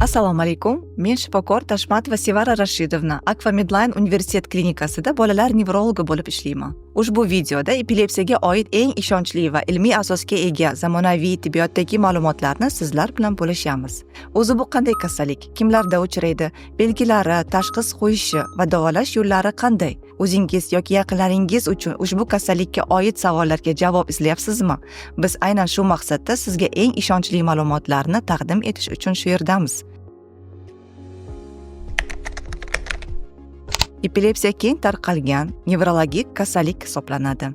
Assalomu alaykum. Men shifokor Tashmatova Sevara Rashidovna Akfa Medline universitet klinikasida bolalar nevrologi bo'lib ishlayman. Ushbu videoda epilepsiyaga oid eng ishonchli va ilmiy asosga ega zamonaviy tibbiyotdagi ma'lumotlarni sizlar bilan bo'lishamiz. O'zi bu qanday kasallik? Kimlarda uchraydi? Belgilari, tashxis qo'yishi va davolash yo'llari qanday? O'zingiz yoki yaqinlaringiz uchun ushbu kasallikka oid savollarga javob izlayapsizmi? Biz aynan shu maqsadda sizga eng ishonchli ma'lumotlarni taqdim etish uchun shu yerdamiz. Epilepsiya keng tarqalgan nevrologik kasallik hisoblanadi.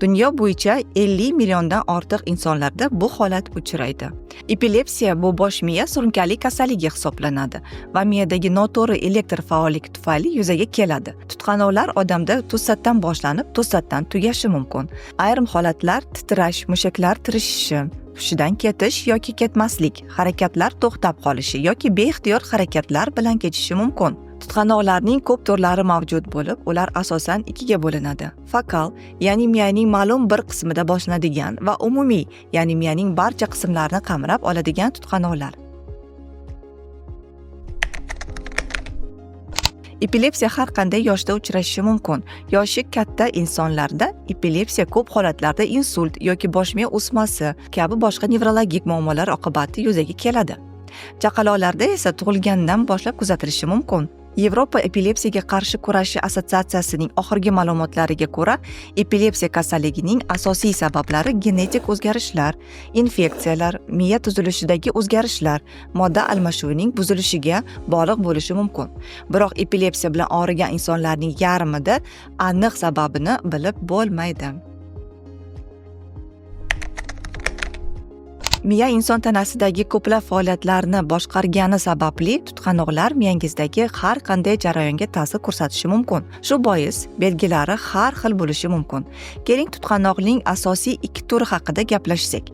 Dunyo bo'yicha 50 milliondan ortiq insonlarda bu holat uchraydi. Epilepsiya bu bosh miya surunkali kasalligi hisoblanadi va miyadagi noto'g'ri elektr faollik tufayli yuzaga keladi. Tutqanoqlar odamda to'satdan boshlanib, to'satdan tugashi mumkin. Ayrim holatlar titrash, mushaklar tirishishi, hushidan ketish yoki ketmaslik, harakatlar to'xtab qolishi yoki beixtiyor harakatlar bilan kechishi mumkin. Tutqanoqlarning ko'p turlari mavjud bo'lib, ular asosan ikkiga bo'linadi. Fokal, ya'ni miyaning ma'lum bir qismida boshlanadigan va umumiy, ya'ni miyaning barcha qismlarini qamrab oladigan tutqanoqlar. Epilepsiya har qanday yoshda uchrashi mumkin. Yoshi katta insonlarda epilepsiya ko'p holatlarda insult yoki bosh miya o'smasi kabi boshqa nevrologik muammolar oqibati yuzaga keladi. Chaqaloqlarda esa tug'ilgandan boshlab kuzatilishi mumkin. Yevropa epilepsiyaga qarshi kurashish assotsiatsiyasining oxirgi ma'lumotlariga ko'ra, epilepsiya kasalligining asosiy sabablari genetik o'zgarishlar, infeksiyalar, miya tuzilishidagi o'zgarishlar, modda almashuvining buzilishiga bog'liq bo'lishi mumkin. Biroq epilepsiya bilan og'rigan insonlarning yarmida aniq sababini bilib bo'lmaydi. Miya inson tanasidagi ko'plab faoliyatlarni boshqargani sababli tutqanoqlar miyangizdagi har qanday jarayonga ta'sir ko'rsatishi mumkin. Shu bois belgilari har xil bo'lishi mumkin. Keling, tutqanoqning asosiy ikki turi haqida gaplashsak.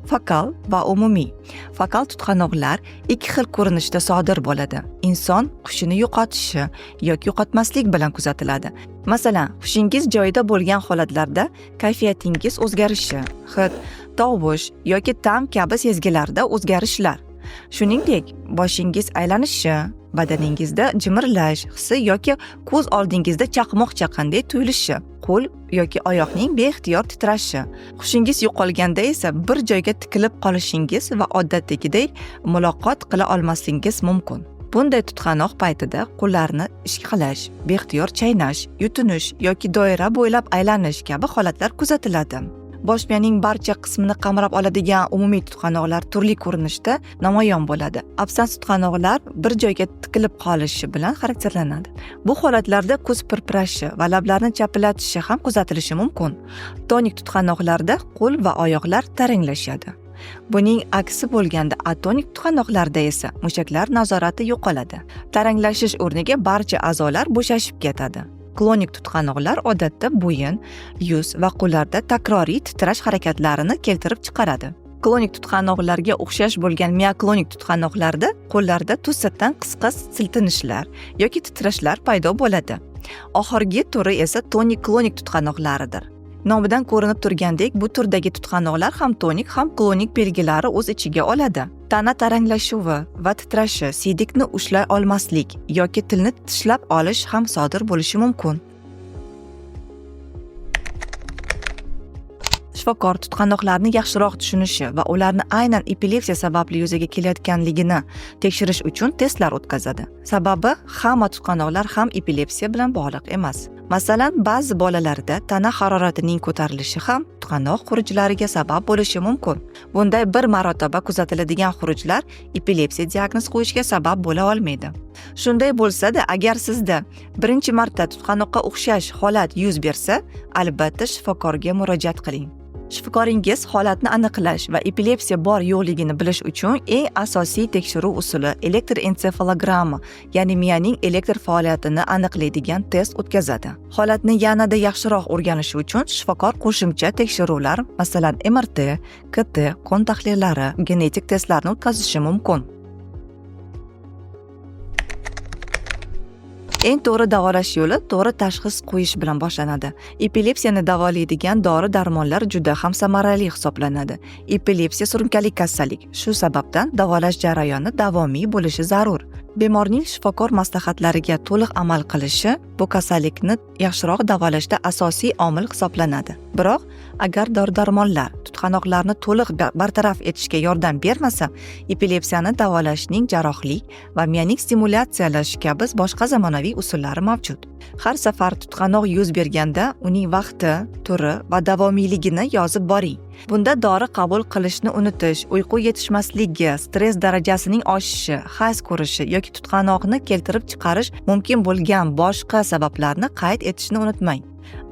Fokal va umumiy. Fokal tutqanoqlar ikki xil ko'rinishda sodir bo'ladi. Inson hushini yo'qotishi yoki yo'qotmaslik bilan kuzatiladi. Masalan, hushingiz joyida bo'lgan holatlarda kayfiyatingiz o'zgarishi, hid, tovush yoki ta'm kabi sezgilarda o'zgarishlar. Shuningdek, boshingiz aylanishi, badaningizda jimirlash hissi yoki ko'z oldingizda chaqmoq chaqanday tuyulishi, qo'l yoki oyoqning beixtiyor titrashi. Hushingiz yo'qolganda esa bir joyga tikilib qolishingiz va odatdagidek muloqot qila olmasligingiz mumkin. Bunday tutqanoq paytida qo'llarni ishqalash, beixtiyor chaynash, yutinish yoki doira bo'ylab aylanish kabi holatlar kuzatiladi. Bosh miyaning barcha qismini qamrab oladigan umumiy tutqanoqlar turli ko'rinishda namoyon bo'ladi. Absans tutqanoqlar bir joyga tikilib qolishi bilan xarakterlanadi. Bu holatlarda ko'z pirpirashi va lablarni chapilatishi ham kuzatilishi mumkin. Tonik tutqanoqlarda qo'l va oyoqlar taranglashadi. Buning aksi bo'lganda atonik tutqanoqlarda esa mushaklar nazorati yo'qoladi. Taranglashish o'rniga barcha a'zolar bo'shashib ketadi. Klonik tutqanoqlar odatda bo'yin, yuz va qo'llarda takroriy titrash harakatlarini keltirib chiqaradi. Klonik tutqanoqlarga o'xshash bo'lgan mioklonik tutqanoqlarda qo'llarda to'satdan qisqa siltinishlar yoki titrashlar paydo bo'ladi. Oxirgi turi esa tonik klonik tutqanoqlaridir. Nomidan ko'rinib turgandek, bu turdagi tutqanoqlar ham tonik, ham klonik belgilari o'z ichiga oladi. Tana taranglashuvi va titrashi, siydiqni ushlay olmaslik yoki tilni tishlab olish ham sodir bo'lishi mumkin. Shifokor tutqanoqlarni yaxshiroq tushunishi va ularni aynan epilepsiya sababli yuzaga kelayotganligini tekshirish uchun testlar o'tkazadi. Sababi hamma tutqanoqlar ham epilepsiya bilan bog'liq emas. Masalan, ba'zi bolalarda tana haroratining ko'tarilishi ham tutqanoq xurujlariga sabab bo'lishi mumkin. Bunday bir marotaba kuzatiladigan xurujlar epilepsiya diagnoz qo'yishga sabab bo'la olmaydi. Shunday bo'lsa-da, agar sizda birinchi marta tutqanoqqa o'xshash holat yuz bersa, albatta shifokorga murojaat qiling. Shifokoringiz holatni aniqlash va epilepsiya bor yo'qligini bilish uchun eng asosiy tekshiruv usuli elektroensefalogramma, ya'ni miyaning elektr faoliyatini aniqlaydigan test o'tkazadi. Holatni yanada yaxshiroq o'rganish uchun shifokor qo'shimcha tekshiruvlar, masalan, MRT, KT, qon tahlillari, genetik testlarni o'tkazishi mumkin. Eng to'g'ri davolash yo'li to'g'ri tashxis qo'yish bilan boshlanadi. Epilepsiyani davolaydigan dori-darmonlar juda ham samarali hisoblanadi. Epilepsiya surunkali kasallik. Shu sababdan davolash jarayoni davomiy bo'lishi zarur. Bemorning shifokor maslahatlariga to'liq amal qilishi bu kasallikni yaxshiroq davolashda asosiy omil hisoblanadi. Biroq, agar dori-darmonlar tutqanoqlarni to'liq bartaraf etishga yordam bermasa, epilepsiyani davolashning jarrohlik va miyaning stimulyatsiyalash kabi boshqa zamonaviy usullari mavjud. Har safar tutqanoq yuz berganda uning vaqti, turi va davomiyligini yozib boring. Bunda dori qabul qilishni unutish, uyqu yetishmasligi, stress darajasining oshishi, haz ko'rishi yoki tutqanoqni keltirib chiqarish mumkin bo'lgan boshqa sabablarni qayd etishni unutmang.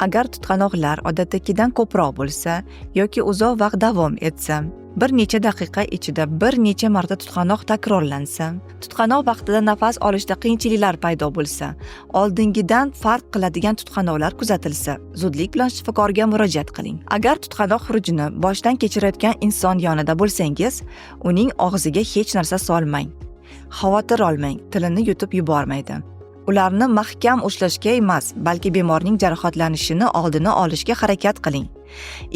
Agar tutqanoqlar odatdagidan ko'proq bo'lsa yoki uzoq vaqt davom etsa, bir necha daqiqa ichida bir necha marta tutqanoq takrorlansa, tutqanoq vaqtida nafas olishda qiyinchiliklar paydo bo'lsa, oldingidan farq qiladigan tutqanoqlar kuzatilsa, zudlik bilan shifokorga murojaat qiling. Agar tutqanoq xurujini boshdan kechirayotgan inson yonida bo'lsangiz, uning og'ziga hech narsa solmang. Xavotir olmang, tilini yutib yubormaydi. Ularni mahkam ushlashga emas, balki bemorning jarohatlanishini oldini olishga harakat qiling.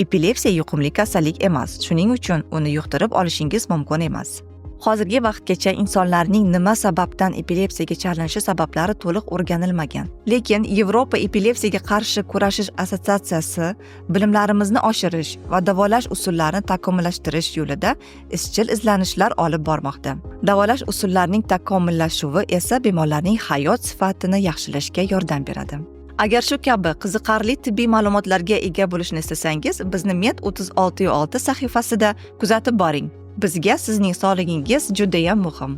Epilepsiya yuqumli kasallik emas, shuning uchun uni yuqtirib olishingiz mumkin emas. Hozirgi vaqtgacha insonlarning nima sababdan epilepsiyaga chalinishi sabablari to'liq o'rganilmagan. Lekin Yevropa epilepsiyaga qarshi kurashish assotsiatsiyasi bilimlarimizni oshirish va davolash usullarini takomillashtirish yo'lida izchil izlanishlar olib bormoqda. Davolash usullarining takomillashuvi esa bemorlarning hayot sifatini yaxshilashga yordam beradi. Agar shu kabi qiziqarli tibbiy ma'lumotlarga ega bo'lishni istasangiz, bizni Med36 sahifasida kuzatib boring. Bizga sizning sog'ligingiz juda ham muhim.